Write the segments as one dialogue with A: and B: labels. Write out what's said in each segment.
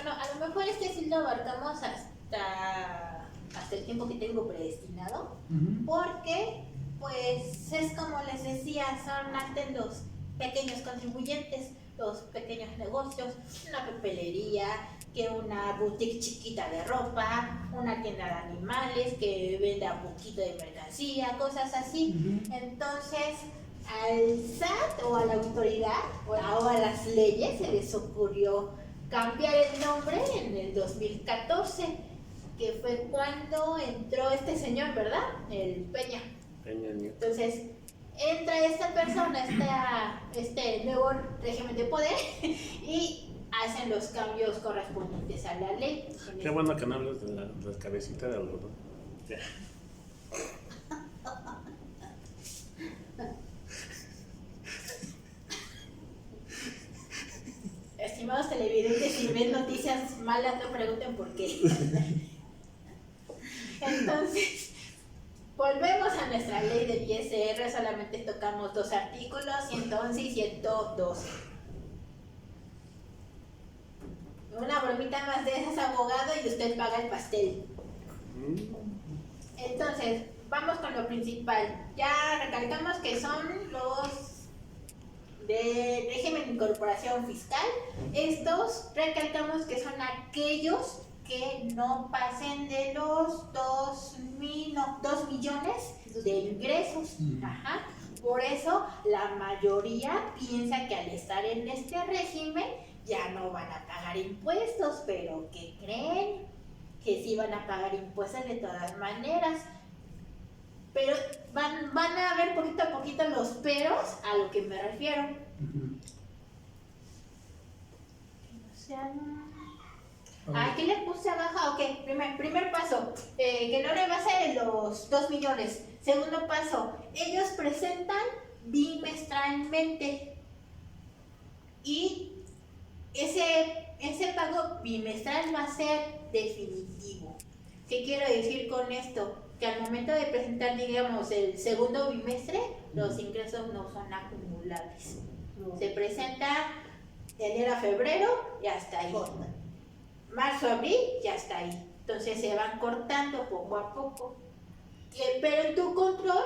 A: Bueno, a lo mejor este sí lo abarcamos hasta el tiempo que tengo predestinado, porque pues es como les decía, son antes los pequeños contribuyentes, los pequeños negocios, una papelería, que una boutique chiquita de ropa, una tienda de animales que venda un poquito de mercancía, cosas así. Entonces, al SAT o a la autoridad o a las leyes se les ocurrió cambiar el nombre en el 2014, que fue cuando entró este señor, ¿verdad? El Peña. Entonces, entra esta persona, este nuevo régimen de poder y hacen los cambios correspondientes a la ley.
B: Qué bueno que no hables de la cabecita de algodón.
A: Estimados televidentes, si ven noticias malas, no pregunten por qué. Entonces, volvemos a nuestra ley del ISR, solamente tocamos 2 artículos, 111 y 112. Una bromita más de esas, abogado, y usted paga el pastel. Entonces, vamos con lo principal. Ya recalcamos que son los de régimen de incorporación fiscal. Estos recalcamos que son aquellos que no pasen de los 2 millones de ingresos. Ajá. Por eso la mayoría piensa que al estar en este régimen ya no van a pagar impuestos, pero ¿qué creen? Que sí van a pagar impuestos de todas maneras. Pero van a ver poquito a poquito los peros a lo que me refiero. Aquí le puse abajo, ok, primer paso, que no rebase de los 2 millones. Segundo paso, ellos presentan bimestralmente y ese pago bimestral va a ser definitivo. ¿Qué quiero decir con esto? Que al momento de presentar, digamos, el segundo bimestre, los ingresos no son acumulables. Se presenta de enero a febrero y hasta ahí. Marzo, abril, ya está ahí. Entonces se van cortando poco a poco. Pero en tu control,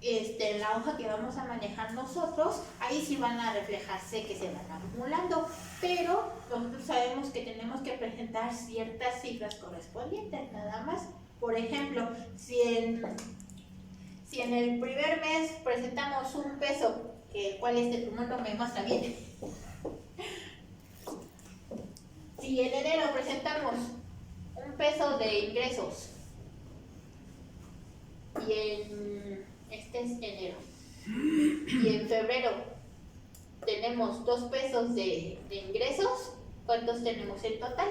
A: en la hoja que vamos a manejar nosotros, ahí sí van a reflejarse que se van acumulando. Pero nosotros sabemos que tenemos que presentar ciertas cifras correspondientes, nada más. Por ejemplo, si en el primer mes presentamos un peso, ¿cuál es el mundo me muestra bien? Si en enero presentamos un peso de ingresos este es enero, y en febrero tenemos 2 pesos de ingresos, ¿cuántos tenemos en total?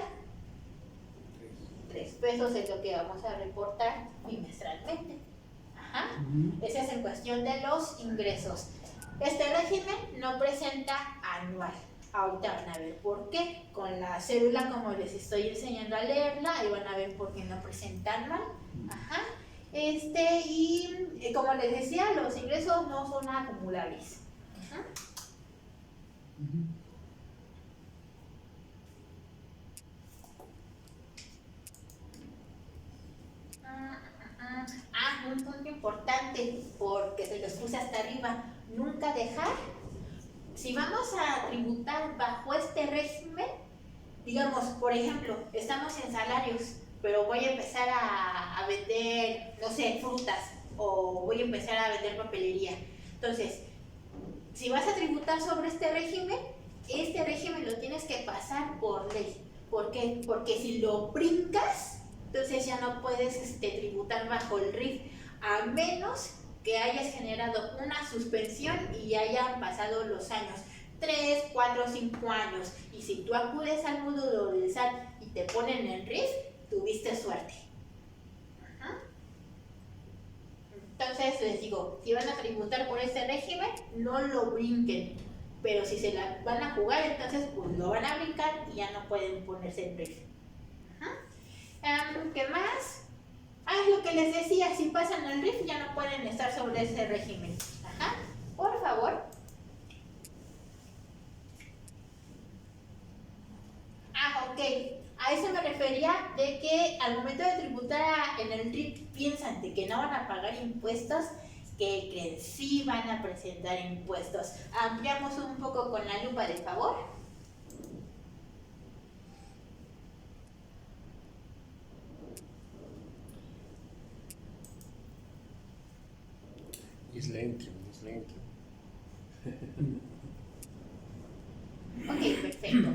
A: 3 pesos es lo que vamos a reportar bimestralmente. Ajá. Esa es en cuestión de los ingresos. Este régimen no presenta anual. Ahorita van a ver por qué. Con la cédula, como les estoy enseñando a leerla, ahí van a ver por qué no presenta anual. Ajá. Y como les decía, los ingresos no son acumulables. Ajá. Un punto importante, porque se los puse hasta arriba, nunca dejar, si vamos a tributar bajo este régimen, digamos, por ejemplo, estamos en salarios, pero voy a empezar a vender, no sé, frutas, o voy a empezar a vender papelería. Entonces, si vas a tributar sobre este régimen lo tienes que pasar por ley. ¿Por qué? Porque si lo brincas, entonces ya no puedes tributar bajo el RIF, a menos que hayas generado una suspensión y hayan pasado los años, 3, 4, 5 años. Y si tú acudes al módulo del SAT y te ponen en RIF, tuviste suerte. Ajá. Entonces les digo, si van a tributar por ese régimen, no lo brinquen. Pero si se la van a jugar, entonces pues lo van a brincar y ya no pueden ponerse en RIF. ¿Qué más? Lo que les decía, si pasan el RIF ya no pueden estar sobre ese régimen. Ajá. Por favor. Ok. ok, a eso me refería de que al momento de tributar en el RIF piensan de que no van a pagar impuestos, que creen sí van a presentar impuestos. Ampliamos un poco con la lupa, de favor.
B: Es lento.
A: Ok, perfecto.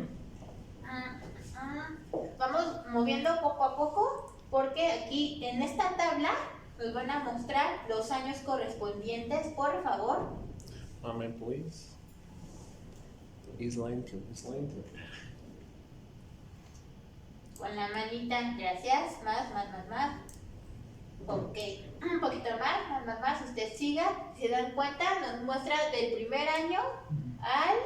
A: Vamos moviendo poco a poco porque aquí en esta tabla nos van a mostrar los años correspondientes, por favor.
B: Mame, please. Es lento.
A: Con la manita, gracias. Más. Ok, un poquito más. Usted siga. Si se dan cuenta, nos muestra del primer año al,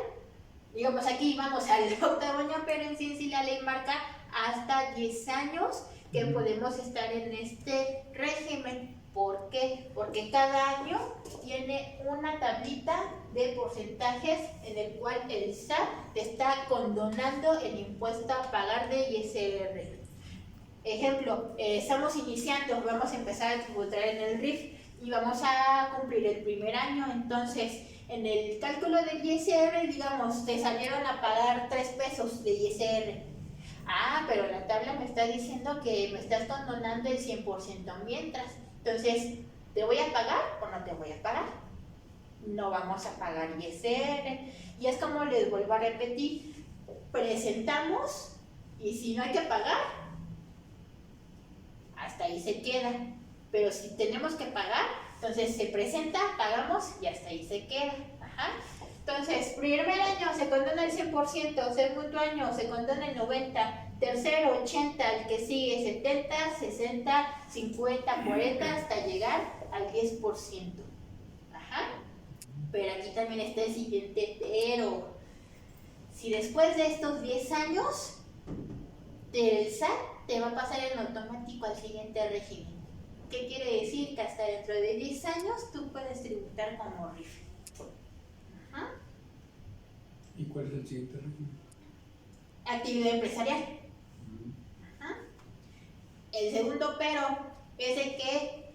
A: digamos aquí vamos al octavo año, pero en sí la ley marca hasta 10 años que podemos estar en este régimen. ¿Por qué? Porque cada año tiene una tablita de porcentajes en el cual el SAT te está condonando el impuesto a pagar de ISR. Ejemplo, estamos iniciando, vamos a empezar a tributar en el RIF y vamos a cumplir el primer año, entonces en el cálculo del ISR, digamos, te salieron a pagar 3 pesos de ISR. Pero la tabla me está diciendo que me estás condonando el 100% mientras. Entonces, ¿te voy a pagar o no te voy a pagar? No vamos a pagar ISR. Y es como les vuelvo a repetir, presentamos y si no hay que pagar, hasta ahí se queda. Pero si tenemos que pagar, entonces se presenta, pagamos y hasta ahí se queda. Entonces, primer año se condona el 100%, segundo año se condona el 90%, tercero 80%, el que sigue 70%, 60%, 50%, 40% hasta llegar al 10%. Pero aquí también está el siguiente pero. Si después de estos 10 años, el SAT te va a pasar en automático al siguiente régimen. ¿Qué quiere decir? Que hasta dentro de 10 años tú puedes tributar como RIF.
C: ¿Y cuál es el siguiente régimen?
A: Actividad empresarial. El segundo pero es de que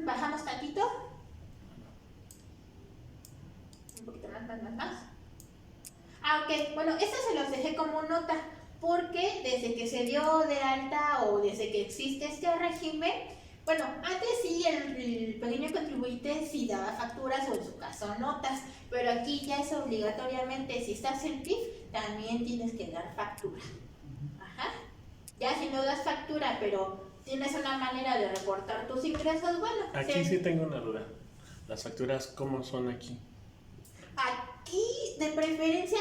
A: bajamos tantito. Un poquito más. Ok, bueno, esto se los dejé como nota porque desde que se dio de alta o desde que existe este régimen, bueno, antes sí el pequeño contribuyente sí daba facturas o en su caso notas, pero aquí ya es obligatoriamente, si estás en PIF, también tienes que dar factura. Ya si no das factura, pero tienes una manera de reportar tus ingresos, bueno.
B: Aquí sí tengo una duda. ¿Las facturas cómo son aquí?
A: Aquí, de preferencia,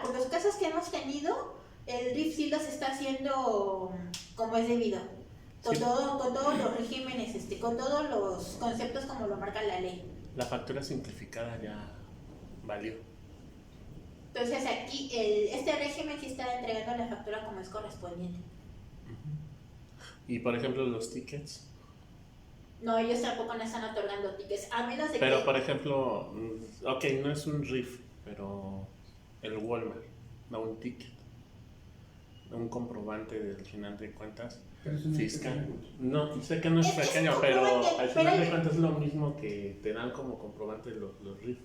A: por los casos que hemos tenido, el RIF sí los está haciendo como es debido. Con todos los regímenes, con todos los conceptos como lo marca la ley.
B: La factura simplificada ya valió.
A: Entonces aquí este régimen sí está entregando la factura como es correspondiente.
B: Y por ejemplo los tickets.
A: No, ellos tampoco no están otorgando tickets, a menos de
B: pero
A: que...
B: por ejemplo, ok, no es un RIF, pero el Walmart da un ticket, un comprobante del final de cuentas.
C: Pero eso no
B: fiscal. No, sé que no es pequeño, pero al final de cuentas es lo mismo que te dan como comprobante los RIF.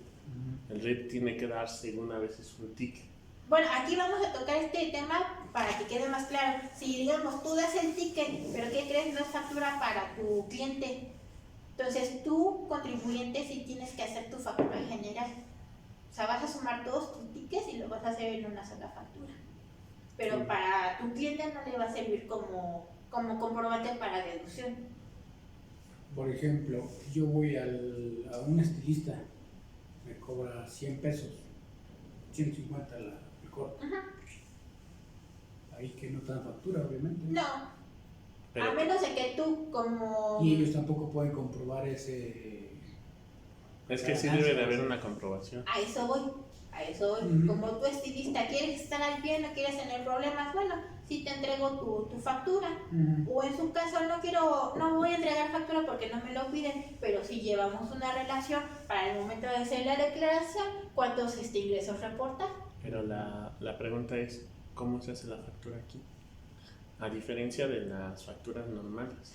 B: El RIF tiene que darse una vez es un ticket.
A: Bueno, aquí vamos a tocar este tema para que quede más claro. Si digamos tú das el ticket, pero ¿qué crees? No es factura para tu cliente. Entonces tú, contribuyente, sí tienes que hacer tu factura general. O sea, vas a sumar todos tus tickets y lo vas a hacer en una sola factura. Pero para tu cliente no le va a servir como comprobante para deducción.
C: Por ejemplo, yo voy a un estilista, me cobra 100 pesos, 150 el corte. Ahí que no te dan factura, obviamente.
A: No, a menos de que tú como...
C: Y ellos tampoco pueden comprobar ese...
B: Es que sí debe de haber una comprobación.
A: A eso voy. Como tú estilista, ¿quieres estar al pie? ¿No quieres tener problemas? Bueno, sí te entrego tu factura. O en su caso no voy a entregar factura porque no me lo piden, pero si llevamos una relación para el momento de hacer la declaración, ¿cuántos ingresos reporta?
B: Pero la pregunta es, cómo se hace la factura aquí, a diferencia de las facturas normales.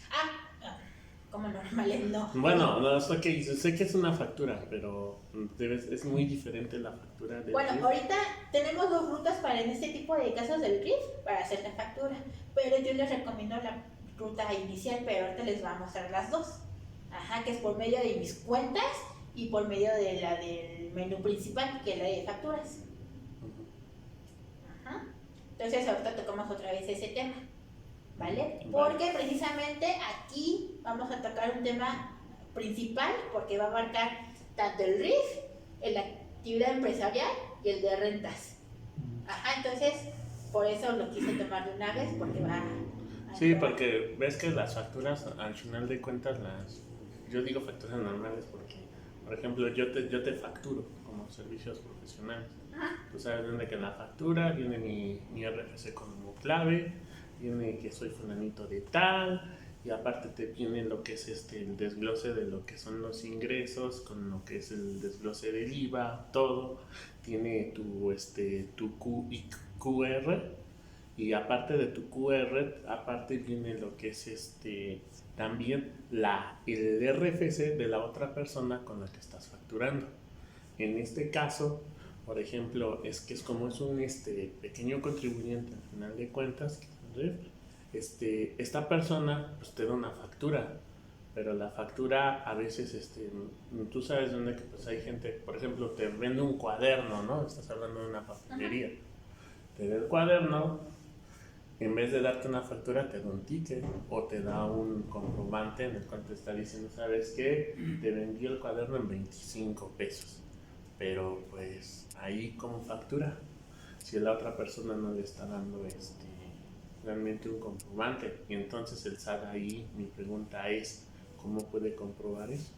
A: Como normales no.
B: Bueno, no, sé que es una factura, pero es muy diferente la factura del
A: Bueno,
B: RIF.
A: ahorita tenemos 2 rutas para en este tipo de casos del RIF para hacer la factura, pero yo les recomiendo la ruta inicial, pero ahorita les voy a mostrar las 2. Ajá, que es por medio de mis cuentas y por medio de la del menú principal, que es la de facturas. Ajá. Entonces ahorita tocamos otra vez ese tema, ¿vale? Porque precisamente aquí vamos a tocar un tema principal, porque va a abarcar tanto el RIF, la actividad empresarial y el de rentas. Ajá, entonces por eso lo quise tomar de una vez, porque va a
B: Sí, porque ves que las facturas, al final de cuentas, yo digo facturas normales porque, por ejemplo, yo te facturo como servicios profesionales. Tú sabes dónde que en la factura viene mi RFC como clave, viene que soy fulanito de tal, y aparte te viene lo que es el desglose de lo que son los ingresos, con lo que es el desglose del IVA, todo. Tiene tu QR, y aparte de tu QR, aparte viene lo que es también el RFC de la otra persona con la que estás facturando. En este caso, por ejemplo, es como es un pequeño contribuyente al final de cuentas, esta persona pues te da una factura, pero la factura a veces tú sabes dónde que pues hay gente, por ejemplo, te vende un cuaderno, ¿no? Estás hablando de una papelería. Te da el cuaderno, en vez de darte una factura te da un ticket o te da un comprobante en el cual te está diciendo, ¿sabes qué? Te vendí el cuaderno en 25 pesos. Pero pues ahí como factura, si la otra persona no le está dando realmente un comprobante, y entonces el SAT ahí, mi pregunta es, ¿cómo puede comprobar eso?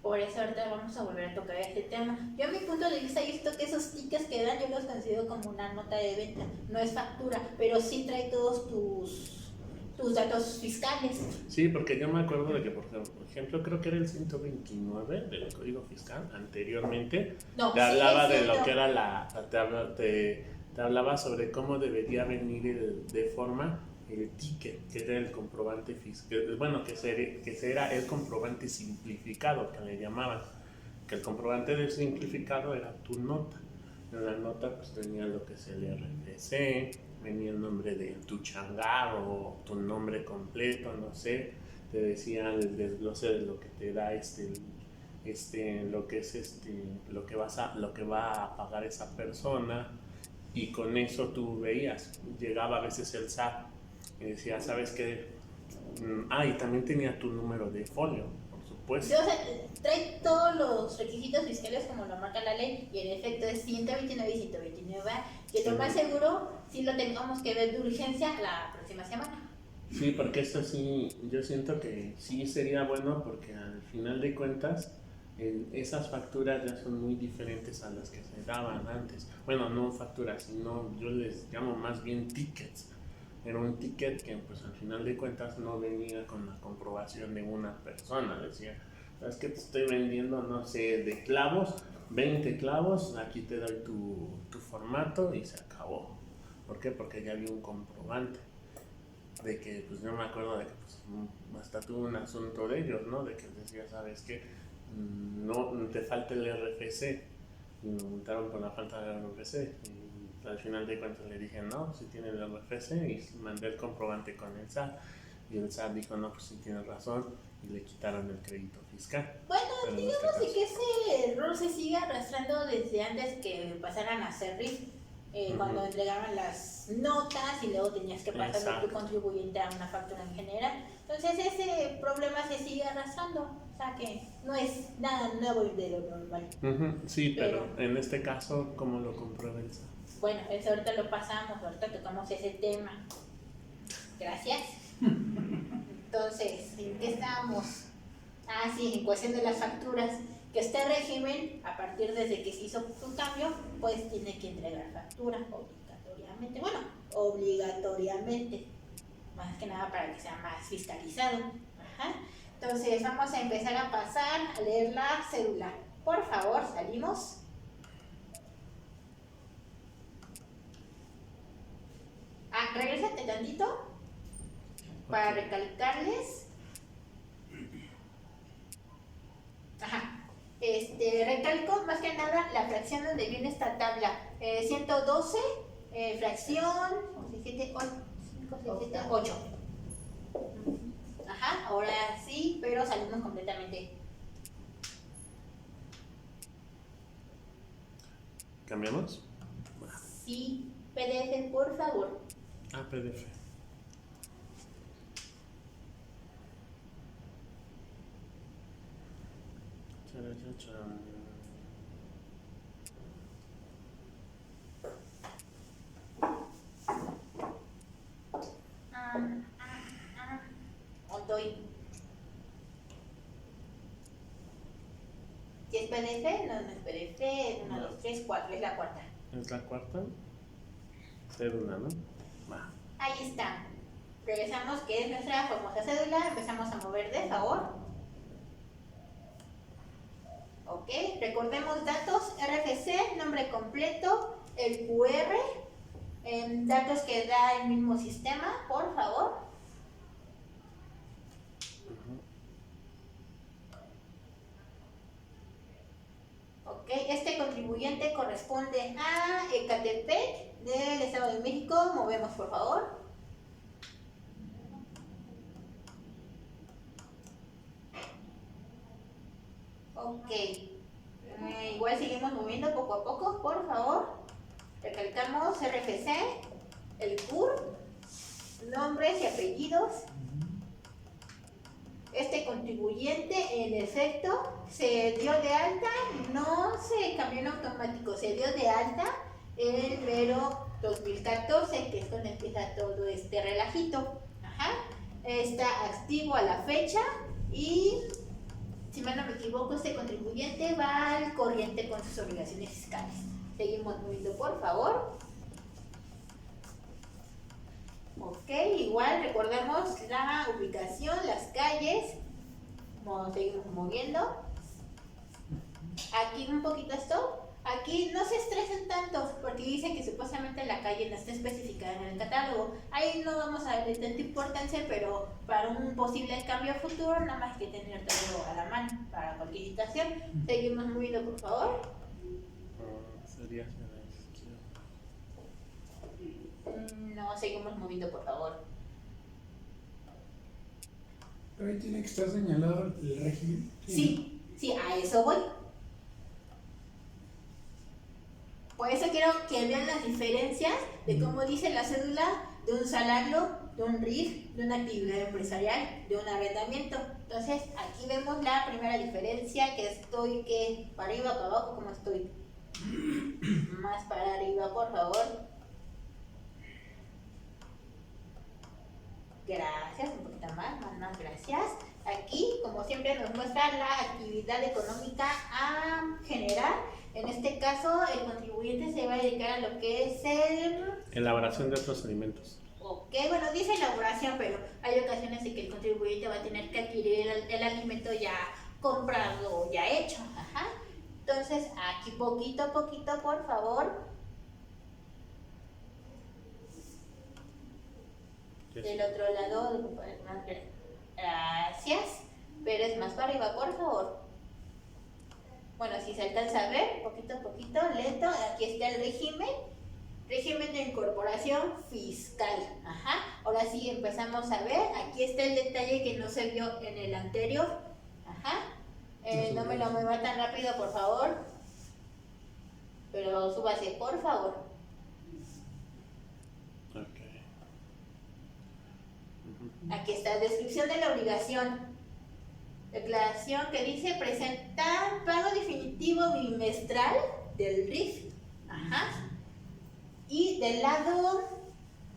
A: Por eso ahorita vamos a volver a tocar este tema. Yo a mi punto de vista he visto que esos tickets que dan yo los considero como una nota de venta, no es factura, pero sí trae todos tus datos fiscales.
B: Sí, porque yo me acuerdo de que, por ejemplo, creo que era el 129 del Código Fiscal anteriormente, te hablaba de lo que era te hablaba sobre cómo debería venir de forma el ticket, que era el comprobante fiscal, bueno, que era el comprobante simplificado, que le llamaban, que el comprobante de simplificado era tu nota. En la nota pues tenía lo que es el RFC, venía el nombre de tu changar o tu nombre completo, no sé, te decía el desglose de lo que te da lo que es lo que va a pagar esa persona, y con eso tú veías. Llegaba a veces el SAT y decía, ¿sabes qué? Y también tenía tu número de folio, por supuesto.
A: O sea, trae todos los requisitos fiscales como lo marca la ley, y en efecto es 129 y 129, que lo más seguro sí lo tengamos que ver de urgencia la próxima semana.
B: Sí, porque esto sí, yo siento que sí sería bueno, porque al final de cuentas esas facturas ya son muy diferentes a las que se daban antes. Bueno, no facturas, sino yo les llamo más bien tickets. Era un ticket que pues al final de cuentas no venía con la comprobación de una persona. Decía, ¿sabes qué? Te estoy vendiendo, no sé, de clavos, 20 clavos, aquí te doy tu formato y se acabó. ¿Por qué? Porque ya había un comprobante. De que, pues yo me acuerdo de que pues, hasta tuvo un asunto de ellos, ¿no? De que decía, ¿sabes qué? No te falta el RFC. Y me multaron por la falta del RFC. Y al final de cuentas le dije, no, si tiene el RFC, y mandé el comprobante con el SAT. Y el SAT dijo, no, pues sí tienes razón, y le quitaron el crédito fiscal.
A: Bueno, digamos que ese error se sigue arrastrando desde antes que pasaran a ser RIF. Cuando entregaban las notas y luego tenías que pasar tu contribuyente a una factura en general. Entonces ese problema se sigue arrastrando, o sea que no es nada nuevo de lo normal.
B: Sí, pero en este caso, ¿cómo lo comprueba el SAT?
A: Bueno, eso ahorita lo pasamos, ahorita tocamos ese tema. Gracias. Entonces, ¿en qué estábamos? Sí, en cuestión de las facturas. Que este régimen, a partir desde que se hizo un cambio, pues tiene que entregar factura obligatoriamente. Bueno, obligatoriamente, más que nada para que sea más fiscalizado. Entonces vamos a empezar a pasar a leer la cédula. Por favor, salimos. tantito para recalcarles. Ajá. Recalco más que nada la fracción donde viene esta tabla. 112, fracción 17, 8, 5, 6, 7, 8. Ajá, ahora sí, pero salimos completamente.
B: ¿Cambiamos?
A: Sí, PDF, por favor.
B: PDF.
A: Doy. ¿Si es PDF? No, no es PDF, es 1, 2, 3, 4, es la cuarta.
B: ¿Es la cuarta? Cédula, ¿no? Va.
A: Ahí está. Regresamos, que es nuestra famosa cédula. Empezamos a mover de favor. Ok, recordemos datos, RFC, nombre completo, el QR, datos que da el mismo sistema, por favor. Ok, este contribuyente corresponde a Ecatepec del Estado de México. Movemos, por favor. Ok, igual seguimos moviendo poco a poco, por favor. Recalcamos RFC, el CUR, nombres y apellidos. Este contribuyente, en efecto, se dio de alta, no se cambió en automático, se dio de alta en enero 2014, que es cuando empieza todo este relajito. Ajá. Está activo a la fecha y, si mal no me equivoco, este contribuyente va al corriente con sus obligaciones fiscales. Seguimos moviendo, por favor. Ok, igual recordemos la ubicación, las calles. Seguimos moviendo. Aquí un poquito stop. Aquí no se estresen tanto porque dicen que supuestamente la calle no está especificada en el catálogo. Ahí no vamos a darle tanta importancia, pero para un posible cambio futuro nada más que tener todo a la mano para cualquier situación. Seguimos moviendo, por favor.
B: Sería
A: No, seguimos moviendo, por favor.
C: Pero ahí tiene que estar señalado el régimen.
A: Sí, a eso voy. Por eso quiero que vean las diferencias de cómo dice la cédula de un salario, de un RIF, de una actividad empresarial, de un arrendamiento. Entonces, aquí vemos la primera diferencia, que estoy, que para arriba, para abajo, ¿cómo estoy? Más para arriba, por favor. Gracias, un poquito más, gracias. Aquí, como siempre, nos muestra la actividad económica a generar. En este caso, el contribuyente se va a dedicar a lo que es
B: elaboración de otros alimentos.
A: Ok, bueno, dice elaboración, pero hay ocasiones en que el contribuyente va a tener que adquirir el alimento ya comprado, ya hecho. Ajá. Entonces, aquí poquito a poquito, por favor. Del otro lado, gracias, pero es más para arriba, por favor. Bueno, si se alcanza a ver, poquito a poquito, lento, aquí está el régimen de incorporación fiscal. Ajá. Ahora sí empezamos a ver, aquí está el detalle que no se vio en el anterior. Ajá. No me lo mueva tan rápido, por favor, pero súbase, por favor. Aquí está, descripción de la obligación. Declaración que dice presentar pago definitivo bimestral del RIF. Ajá. Y del lado,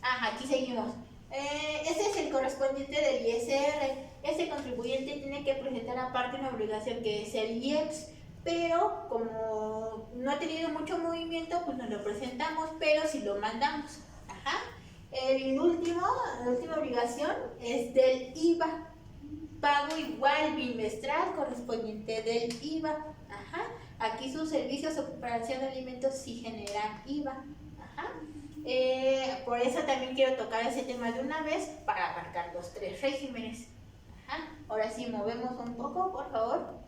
A: aquí seguimos. Este es el correspondiente del ISR. Este contribuyente tiene que presentar aparte una obligación que es el IEPS, pero como no ha tenido mucho movimiento, pues no lo presentamos, pero sí lo mandamos. Ajá. La última obligación es del IVA. Pago igual bimestral correspondiente del IVA. Ajá. Aquí sus servicios o preparación de alimentos sí generan IVA. Ajá. Por eso también quiero tocar ese tema de una vez para abarcar los 3 regímenes. Ajá. Ahora sí, movemos un poco, por favor.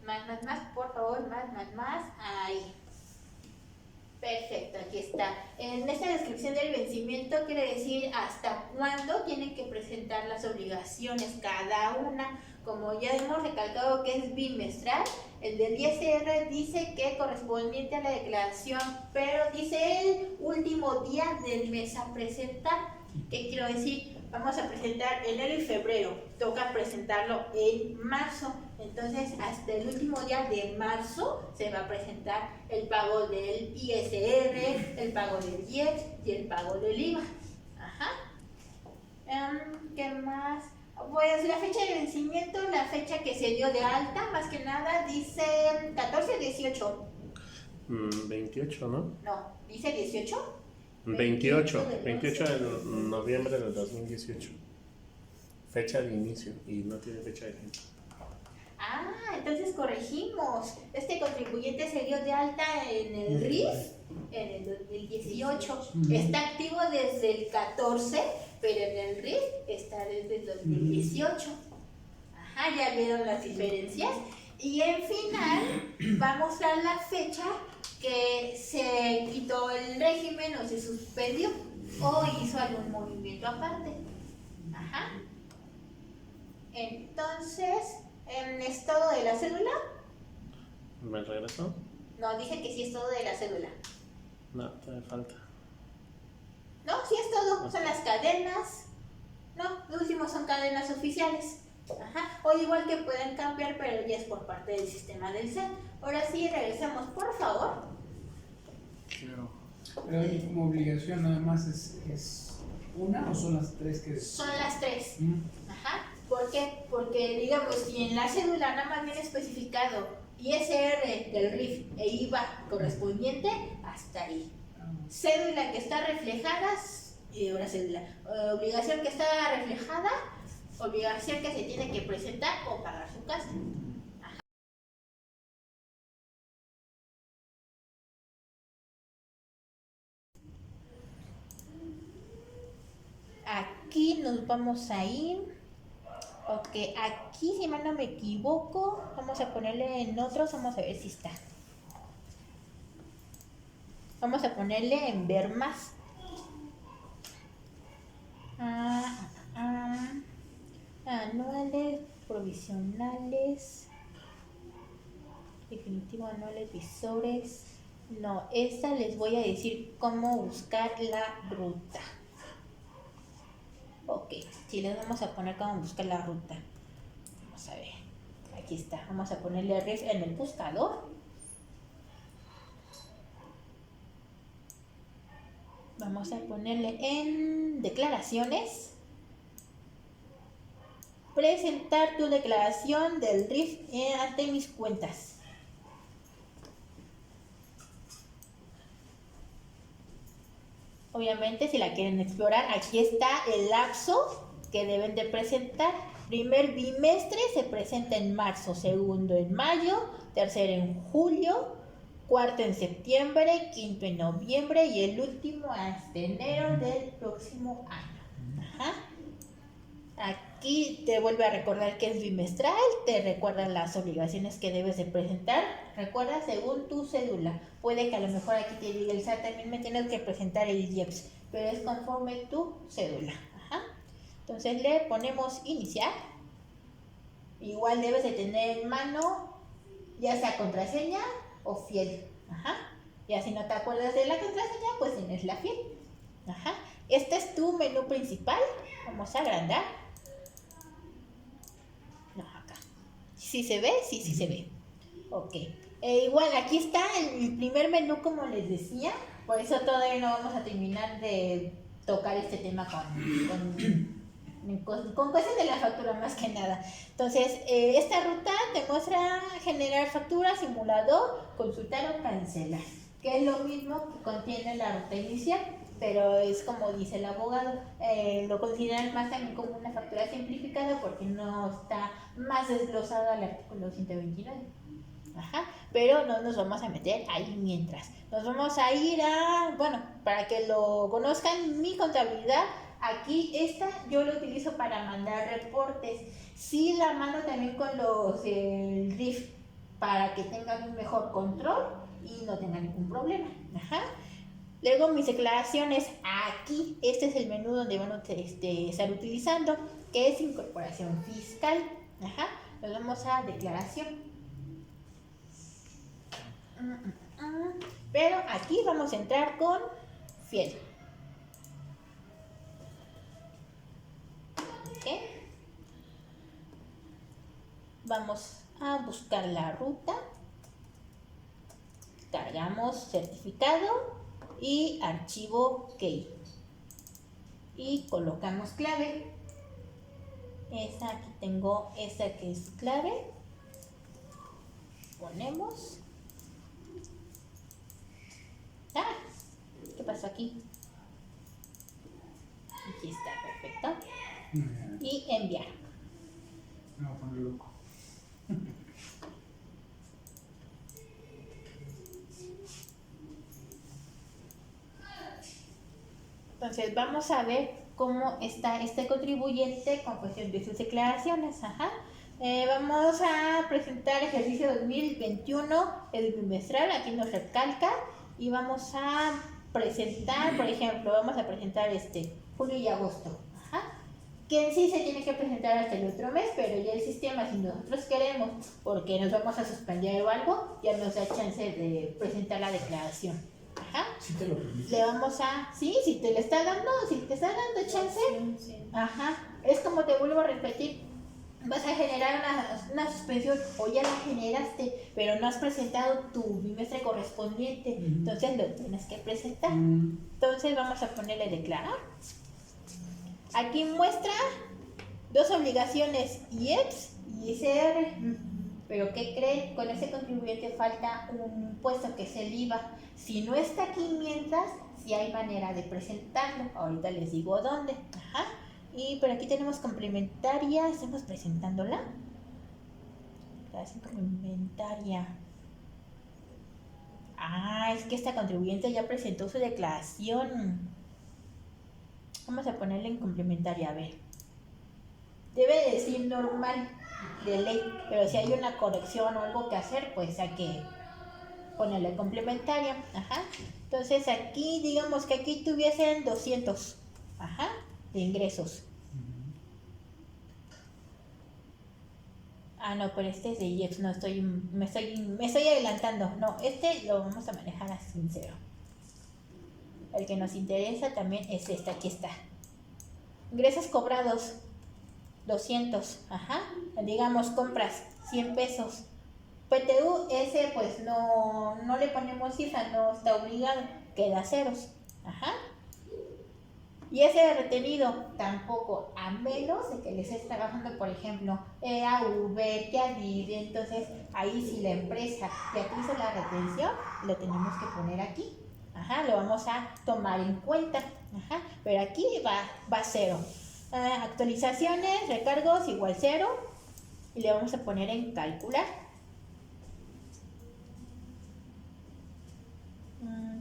A: Más, por favor, más. Ahí. Perfecto, aquí está. En esta descripción del vencimiento quiere decir hasta cuándo tienen que presentar las obligaciones cada una. Como ya hemos recalcado que es bimestral, el del ISR dice que correspondiente a la declaración, pero dice el último día del mes a presentar. ¿Qué quiero decir? Vamos a presentar enero y febrero, toca presentarlo en marzo. Entonces, hasta el último día de marzo se va a presentar el pago del ISR, el pago del IEPS y el pago del IVA. Ajá. ¿Qué más? Pues la fecha de vencimiento, la fecha que se dio de alta, más que nada, dice 14 o 18.
B: 28, ¿no?
A: No, dice 18.
B: 28 de noviembre del 2018. Fecha de inicio y no tiene fecha de fin.
A: Ah, entonces corregimos. Este contribuyente se dio de alta en el RIF en el 2018. Está activo desde el 14, pero en el RIF está desde el 2018. Ajá, ya vieron las diferencias. Y en final va a mostrar la fecha que se quitó el régimen o se suspendió o hizo algún movimiento aparte. Ajá. Entonces, ¿es todo de la cédula?
B: ¿Me regreso?
A: No, dije que sí es todo de la cédula.
B: No, todavía falta.
A: No, sí es todo. Son las cadenas. No, lo último son cadenas oficiales. Ajá. O igual que pueden cambiar, pero ya es por parte del sistema del SAT. Ahora sí, regresamos, por favor.
B: Quiero.
C: Pero como obligación nada más es una o son las 3 que...
A: Son las 3. Ajá. ¿Por qué? Porque, digamos, si en la cédula nada más viene especificado ISR del RIF e IVA correspondiente, hasta ahí. Cédula que está reflejada, una cédula, obligación que está reflejada, obligación que se tiene que presentar o pagar su casa. Ajá. Aquí nos vamos a ir. Ok, aquí si mal no me equivoco, vamos a ponerle en otros, vamos a ver si está. Vamos a ponerle en ver más. Anuales, provisionales, definitivo anuales, visores. No, esta les voy a decir cómo buscar la ruta. Ok, si les vamos a poner cómo buscar la ruta. Vamos a ver, aquí está. Vamos a ponerle RIF en el buscador. Vamos a ponerle en declaraciones. Presentar tu declaración del RIF ante mis cuentas. Obviamente, si la quieren explorar, aquí está el lapso que deben de presentar. Primer bimestre se presenta en marzo, segundo en mayo, tercero en julio, cuarto en septiembre, quinto en noviembre y el último hasta enero del próximo año. Ajá. Aquí te vuelve a recordar que es bimestral, te recuerdan las obligaciones que debes de presentar. Recuerda según tu cédula. Puede que a lo mejor aquí te diga el SAT, también me tienes que presentar el IEPS, pero es conforme tu cédula. Ajá. Entonces le ponemos iniciar. Igual debes de tener en mano, ya sea contraseña o fiel. Ajá. Y así no te acuerdas de la contraseña, pues tienes la fiel. Ajá. Este es tu menú principal. Vamos a agrandar. No, acá. ¿Sí se ve? Sí, sí se ve. Ok. Igual aquí está el primer menú, como les decía. Por eso todavía no vamos a terminar de tocar este tema con cuestiones de la factura más que nada. Entonces, esta ruta te muestra generar factura, simulador, consultar o cancelar, que es lo mismo que contiene la ruta inicial, pero es como dice el abogado, lo consideran más también como una factura simplificada porque no está más desglosada al artículo 129. Ajá, pero no nos vamos a meter ahí mientras. Nos vamos a ir para que lo conozcan, mi contabilidad. Aquí esta yo lo utilizo para mandar reportes. Sí la mando también con el RIF para que tengan un mejor control y no tengan ningún problema. Ajá. Luego mis declaraciones, aquí, este es el menú donde van a estar utilizando, que es incorporación fiscal. Ajá. Nos vamos a declaración. Pero aquí vamos a entrar con fiel. ¿Okay? Vamos a buscar la ruta. Cargamos certificado y archivo key. Y colocamos clave. Aquí tengo esta que es clave. Ponemos. ¿Qué pasó aquí? Aquí está, perfecto. Y enviar.
C: Me voy a poner loco.
A: Entonces vamos a ver cómo está este contribuyente con cuestión de sus declaraciones. Ajá. Vamos a presentar ejercicio 2021, el bimestral, aquí nos recalca, y vamos a presentar, por ejemplo, vamos a presentar julio y agosto. Ajá. Que en sí se tiene que presentar hasta el otro mes, pero ya el sistema, si nosotros queremos, porque nos vamos a suspender o algo, ya nos da chance de presentar la declaración. Ajá.
C: ¿Sí te lo permite?
A: Le vamos a, sí, si te está dando chance,
D: Sí.
A: ajá, es como te vuelvo a repetir, vas a generar una suspensión o ya la generaste, pero no has presentado tu bimestre correspondiente, entonces lo tienes que presentar. Entonces vamos a ponerle declarar. Aquí muestra 2 obligaciones, IEPS y ISR. Pero ¿qué creen? Con ese contribuyente falta un impuesto que es el IVA. Si no está aquí mientras, sí hay manera de presentarlo. Ahorita les digo dónde. Ajá. Y por aquí tenemos complementaria. Estamos presentándola. La complementaria. Es que esta contribuyente ya presentó su declaración. Vamos a ponerle en complementaria, a ver. Debe decir normal de ley, pero si hay una corrección o algo que hacer, pues hay que ponerle complementaria. Ajá. Entonces aquí, digamos que aquí tuviesen 200, ajá, de ingresos. No, pero este es de IEPS, no me estoy adelantando. No, lo vamos a manejar a sincero. El que nos interesa también es aquí está. Ingresos cobrados, 200, ajá. Digamos compras, 100 pesos. PTU, ese pues no le ponemos cifra, no está obligado, queda ceros, ajá. Y ese retenido tampoco, a menos de que les esté trabajando, por ejemplo, a Uber, que a Didi. Entonces ahí si la empresa ya hizo la retención, lo tenemos que poner aquí. Ajá, lo vamos a tomar en cuenta. Ajá, pero aquí va cero. Actualizaciones, recargos igual 0. Y le vamos a poner en calcular.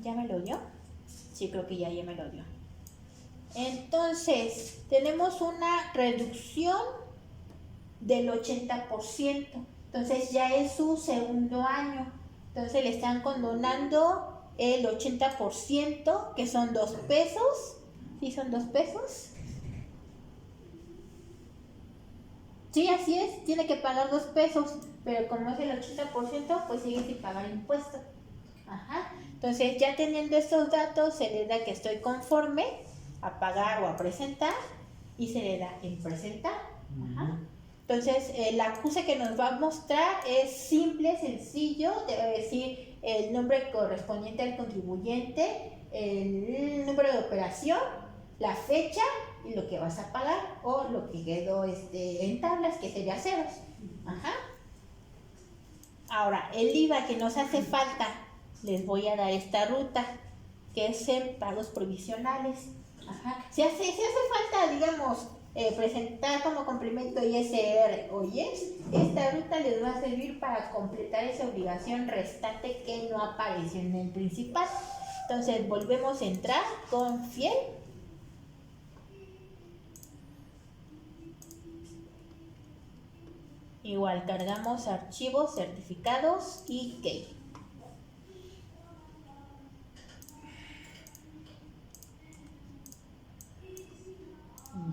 A: ¿Ya me lo dio? Sí, creo que ya me lo dio. Entonces, tenemos una reducción del 80%. Entonces ya es su segundo año. Entonces le están condonando el 80%, que son 2 pesos. ¿Sí son 2 pesos? Sí, así es, tiene que pagar 2 pesos, pero como es el 80%, pues sigue sin pagar impuesto. Ajá. Entonces, ya teniendo estos datos, se le da que estoy conforme a pagar o a presentar y se le da en presentar. Ajá. Entonces, el acuse que nos va a mostrar es simple, sencillo, debe decir el nombre correspondiente al contribuyente, el número de operación, la fecha y lo que vas a pagar o lo que quedó en tablas, que sería ceros. Ajá. Ahora, el IVA que nos hace falta, les voy a dar esta ruta, que es en pagos provisionales. Ajá. Si hace falta, digamos, presentar como complemento ISR o IEPS, esta ruta les va a servir para completar esa obligación restante que no apareció en el principal. Entonces volvemos a entrar con fiel. Igual cargamos archivos, certificados y key.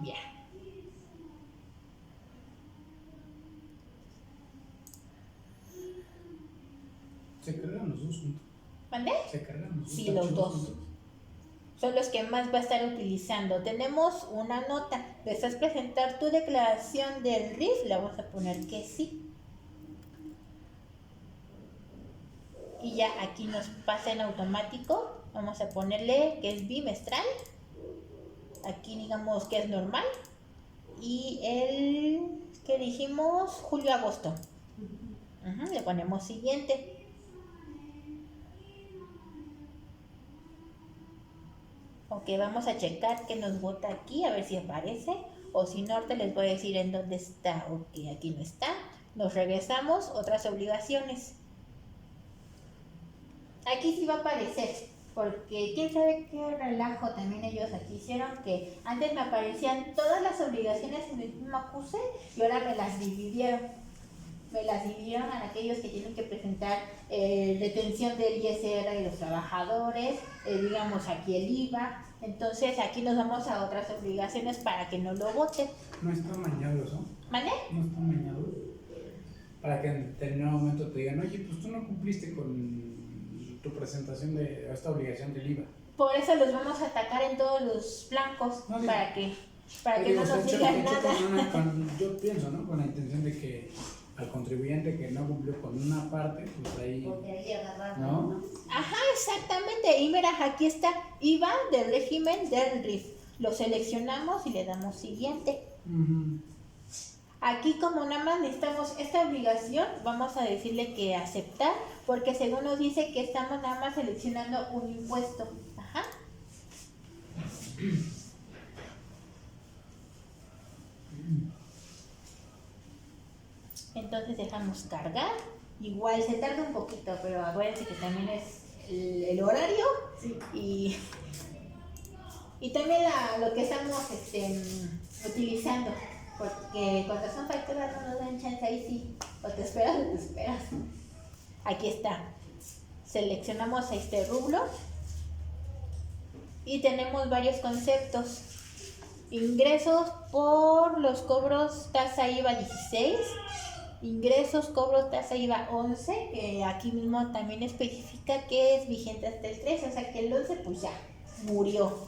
A: Ya.
C: Se cargan los dos juntos.
A: ¿Mandé?
C: Se cargan los dos.
A: Sí, los dos.
C: Juntos.
A: Son los que más va a estar utilizando. Tenemos una nota. ¿Deseas presentar tu declaración del RIF? Le vamos a poner que sí. Y ya aquí nos pasa en automático. Vamos a ponerle que es bimestral. Aquí digamos que es normal. Y el que dijimos julio-agosto. Le ponemos siguiente. Ok, vamos a checar que nos bota aquí, a ver si aparece. O si no, ahorita les voy a decir en dónde está. Ok, aquí no está. Nos regresamos, otras obligaciones. Aquí sí va a aparecer, porque quién sabe qué relajo también ellos aquí hicieron, que antes me aparecían todas las obligaciones en el mismo acuse y ahora me las dividieron. Me las dividieron a aquellos que tienen que presentar retención del ISR de los trabajadores, digamos aquí el IVA. Entonces aquí nos vamos a otras obligaciones para que no lo voten.
C: No están mañados, ¿no?
A: ¿Vale?
C: No están mañados. Para que en determinado momento te digan, oye, pues tú no cumpliste con tu presentación de esta obligación del IVA.
A: Por eso los vamos a atacar en todos los blancos,
C: No,
A: para que
C: digo,
A: no nos digan nada.
C: Yo pienso, ¿no? Con la intención de que al contribuyente que no cumplió con una parte, pues ahí, ¿no?
A: Ajá, exactamente. Y mira, aquí está IVA del régimen del RIF. Lo seleccionamos y le damos siguiente. Aquí como nada más necesitamos esta obligación, vamos a decirle que aceptar, porque según nos dice que estamos nada más seleccionando un impuesto. Ajá. Entonces dejamos cargar. Igual se tarda un poquito, pero acuérdense que también es el horario. Sí. Y también lo que estamos utilizando. Porque cuando son facturas no nos dan chance, ahí sí. O te esperas o te esperas. Aquí está. Seleccionamos este rubro. Y tenemos varios conceptos. Ingresos por los cobros tasa IVA 16. Ingresos, cobros, tasa IVA 11, que aquí mismo también especifica que es vigente hasta el 13, o sea que el 11 pues ya murió.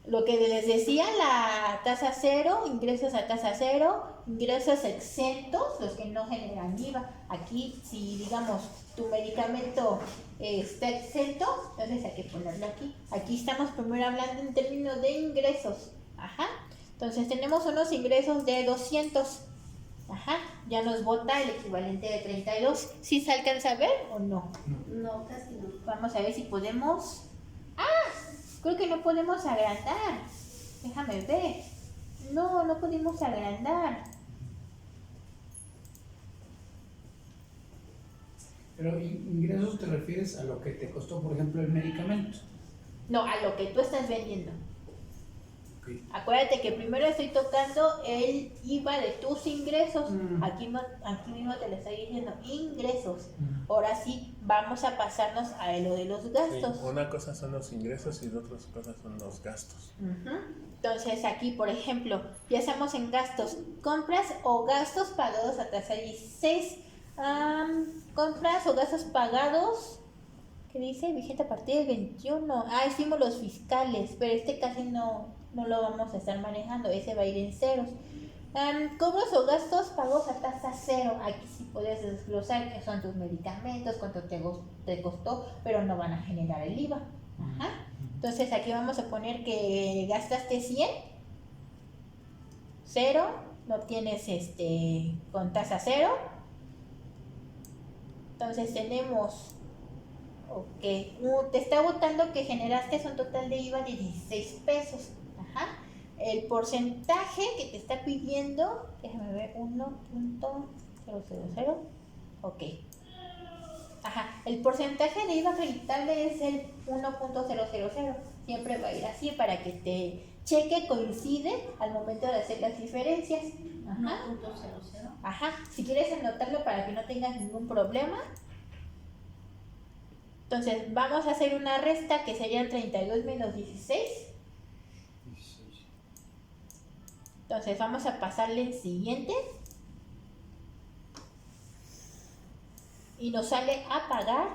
A: Lo que les decía, la tasa cero, ingresos a tasa cero, ingresos exentos, los que no generan IVA. Aquí, si digamos tu medicamento está exento, entonces hay que ponerlo aquí. Aquí estamos primero hablando en términos de ingresos. Ajá. Entonces tenemos unos ingresos de 200. Ajá, ya nos bota el equivalente de 32. ¿Sí se alcanza a ver o no?
D: No, casi no.
A: Vamos a ver si podemos. ¡Ah! Creo que no podemos agrandar. Déjame ver. No podemos agrandar.
C: Pero ingresos te refieres a lo que te costó, por ejemplo, el medicamento.
A: No, a lo que tú estás vendiendo.
C: Okay.
A: Acuérdate que primero estoy tocando el IVA de tus ingresos. Aquí mismo te lo estoy diciendo, ingresos. Ahora sí, vamos a pasarnos a lo de los gastos.
B: Sí, una cosa son los ingresos y otras cosas son los gastos.
A: Entonces aquí, por ejemplo, ya estamos en gastos. Compras o gastos pagados a tasa 16. Compras o gastos pagados. ¿Qué dice? Vigente a partir del 21. Hicimos los fiscales, pero este casi no lo vamos a estar manejando, ese va a ir en ceros. Cobros o gastos pagos a tasa cero. Aquí sí puedes desglosar qué son tus medicamentos, cuánto te costó, pero no van a generar el IVA. Ajá. Entonces aquí vamos a poner que gastaste 100, cero, no tienes con tasa cero. Entonces tenemos, te está botando que generaste un total de IVA de 16 pesos. Ajá. el porcentaje que te está pidiendo, déjame ver, 1.000, ok. Ajá, el porcentaje de IVA acreditable es el 1.000, siempre va a ir así para que te cheque, coincide al momento de hacer las diferencias. Ajá.
D: 1.00.
A: Ajá, si quieres anotarlo para que no tengas ningún problema. Entonces vamos a hacer una resta que serían 32 menos 16. Entonces vamos a pasarle el siguiente. Y nos sale a pagar.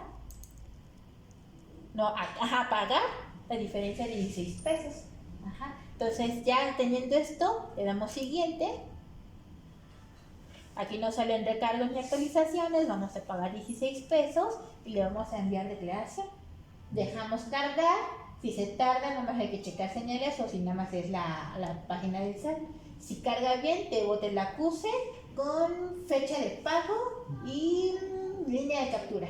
A: No, a pagar la diferencia de 16 pesos. Ajá. Entonces ya teniendo esto, le damos siguiente. Aquí nos salen recargos y actualizaciones, vamos a pagar 16 pesos y le vamos a enviar declaración. Dejamos cargar, si se tarda nada más hay que checar señales o si nada más es la página del SAT. Si carga bien, te la acuse con fecha de pago y línea de captura.